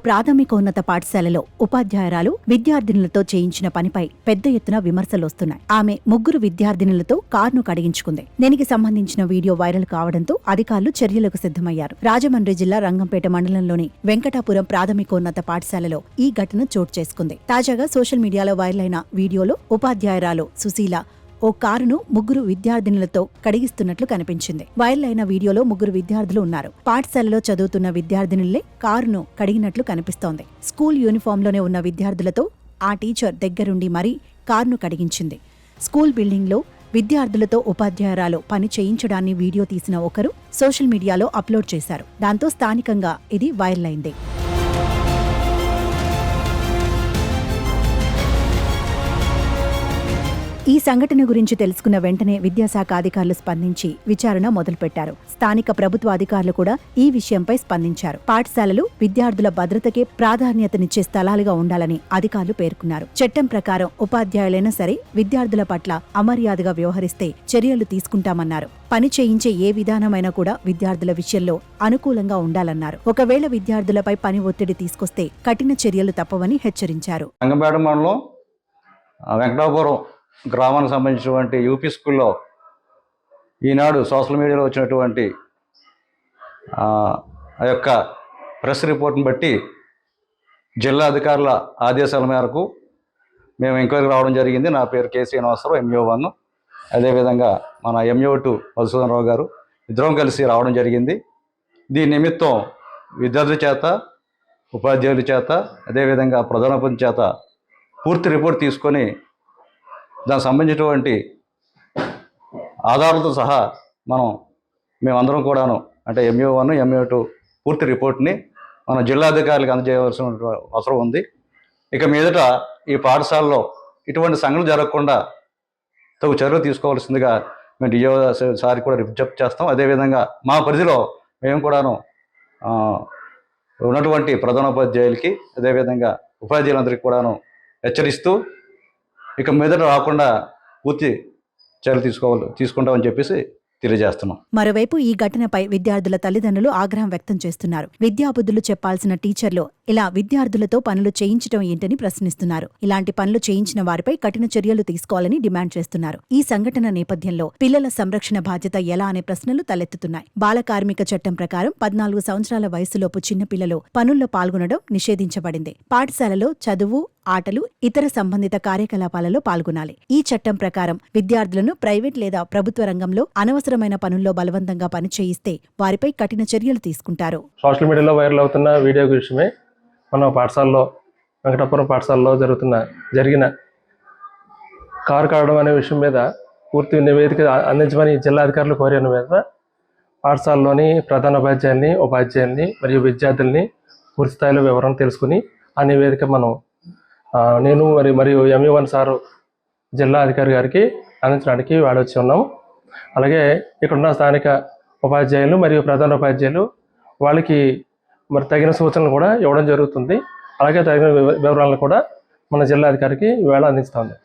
ప్రాథమికోన్నత పాఠశాలలో ఉపాధ్యాయురాలు విద్యార్థినులతో చేయించిన పనిపై పెద్ద ఎత్తున విమర్శలొస్తున్నాయి. ఆమె 3 విద్యార్థినులతో కారును కడిగించుకుంది. దీనికి సంబంధించిన వీడియో వైరల్ కావడంతో అధికారులు చర్యలకు సిద్ధమయ్యారు. రాజమండ్రి జిల్లా రంగంపేట మండలంలోని వెంకటాపురం ప్రాథమికోన్నత పాఠశాలలో ఈ ఘటన చోటు చేసుకుంది. తాజాగా సోషల్ మీడియాలో వైరల్ అయిన వీడియోలో ఉపాధ్యాయురాలు సుశీల ఓ కారును 3 విద్యార్థినులతో కడిగిస్తున్నట్లు కనిపించింది. వైరల్ అయిన వీడియోలో 3 విద్యార్థులు ఉన్నారు. పాఠశాలలో చదువుతున్న విద్యార్థినులే కారును కడిగినట్లు కనిపిస్తోంది. స్కూల్ యూనిఫామ్లోనే ఉన్న విద్యార్థులతో ఆ టీచర్ దగ్గరుండి మరీ కారును కడిగించింది. స్కూల్ బిల్డింగ్లో విద్యార్థులతో ఉపాధ్యాయురాలు పని చేయించడాన్ని వీడియో తీసిన ఒకరు సోషల్ మీడియాలో అప్లోడ్ చేశారు. దాంతో స్థానికంగా ఇది వైరల్ అయింది. ఈ సంఘటన గురించి తెలుసుకున్న వెంటనే విద్యాశాఖ అధికారులు స్పందించి విచారణ మొదలుపెట్టారు. స్థానిక ప్రభుత్వ అధికారులు కూడా ఈ విషయంపై స్పందించారు. పాఠశాలలు విద్యార్థుల భద్రతకే ప్రాధాన్యతనిచ్చే స్థలాలుగా ఉండాలని అధికారులు పేర్కొన్నారు. చట్టం ప్రకారం ఉపాధ్యాయులైనా సరే విద్యార్థుల పట్ల అమర్యాదగా వ్యవహరిస్తే చర్యలు తీసుకుంటామన్నారు. పని చేయించే ఏ విధానమైనా కూడా విద్యార్థుల విషయంలో అనుకూలంగా ఉండాలన్నారు. ఒకవేళ విద్యార్థులపై పని ఒత్తిడి తీసుకొస్తే కఠిన చర్యలు తప్పవని హెచ్చరించారు. గ్రామానికి సంబంధించినటువంటి యూపీ స్కూల్లో ఈనాడు సోషల్ మీడియాలో వచ్చినటువంటి ఆ యొక్క ప్రెస్ రిపోర్ట్ని బట్టి జిల్లా అధికారుల ఆదేశాల మేరకు మేము ఎంక్వైరీకి రావడం జరిగింది. నా పేరు కె శ్రీనివాసరావు, MO1. అదేవిధంగా మన MO2 మధుసూదనరావు గారు ఇద్దరం కలిసి రావడం జరిగింది. దీని నిమిత్తం విద్యార్థుల చేత, ఉపాధ్యాయుల చేత, అదేవిధంగా ప్రధానోపాధ్యాయుల చేత పూర్తి రిపోర్ట్ తీసుకొని దానికి సంబంధించినటువంటి ఆధారాలతో సహా మేమందరం కూడాను అంటే MO1, MO2 పూర్తి రిపోర్ట్ని మన జిల్లా అధికారులకు అందజేయవలసిన అవసరం ఉంది. ఇక మీదట ఈ పాఠశాలలో ఇటువంటి సంఘటనలు జరగకుండా తగు చర్యలు తీసుకోవాల్సిందిగా మేము డిఓ సార్కి కూడా విజ్ఞప్తి చేస్తాం. అదేవిధంగా మా పరిధిలో మేము కూడాను ఉన్నటువంటి ప్రధానోపాధ్యాయులకి అదేవిధంగా ఉపాధ్యాయులందరికీ కూడాను హెచ్చరిస్తూ ఇక మీదట రాకుండా పూర్తి చర్యలు తీసుకుంటామని చెప్పేసి తెలియజేస్తున్నాం. మరోవైపు ఈ ఘటనపై విద్యార్థుల తల్లిదండ్రులు ఆగ్రహం వ్యక్తం చేస్తున్నారు. విద్యాబుద్ధులు చెప్పాల్సిన టీచర్లు ఇలా విద్యార్థులతో పనులు చేయించడం ఏంటని ప్రశ్నిస్తున్నారు. ఇలాంటి పనులు చేయించిన వారిపై కఠిన చర్యలు తీసుకోవాలని డిమాండ్ చేస్తున్నారు. ఈ సంఘటన నేపథ్యంలో పిల్లల సంరక్షణ బాధ్యత ఎలా అనే ప్రశ్నలు తలెత్తుతున్నాయి. బాల కార్మిక చట్టం ప్రకారం 14 సంవత్సరాల వయసులోపు చిన్నపిల్లలు పనుల్లో పాల్గొనడం నిషేధించబడింది. పాఠశాలలో చదువు, ఆటలు, ఇతర సంబంధిత కార్యకలాపాలలో పాల్గొనాలి. ఈ చట్టం ప్రకారం విద్యార్థులను ప్రైవేట్ లేదా ప్రభుత్వ రంగంలో అనవసరమైన పనుల్లో బలవంతంగా పని చేయిస్తే వారిపై కఠిన చర్యలు తీసుకుంటారు. సోషల్ మీడియాలో వైరల్ అవుతున్న వీడియో విషయమే మన పాఠశాలలో వెంకటాపురం పాఠశాలలో జరిగిన కారు కావడం అనే విషయం మీద పూర్తి నివేదిక అందించమని జిల్లా అధికారులు కోరిన మీద పాఠశాలలోని ప్రధానోపాధ్యాయుల్ని, ఉపాధ్యాయుల్ని మరియు విద్యార్థుల్ని పూర్తి స్థాయిలో వివరణ తెలుసుకుని ఆ నివేదిక నేను మరియు MO1 సారు జిల్లా అధికారి గారికి అందించడానికి వాడొచ్చి ఉన్నాము. అలాగే ఇక్కడున్న స్థానిక ఉపాధ్యాయులు మరియు ప్రధానోపాధ్యాయులు వాళ్ళకి తగిన సూచనలు కూడా ఇవ్వడం జరుగుతుంది. అలాగే తగిన వివరాలను కూడా మన జిల్లా అధికారికి ఇవాళ అందిస్తోంది.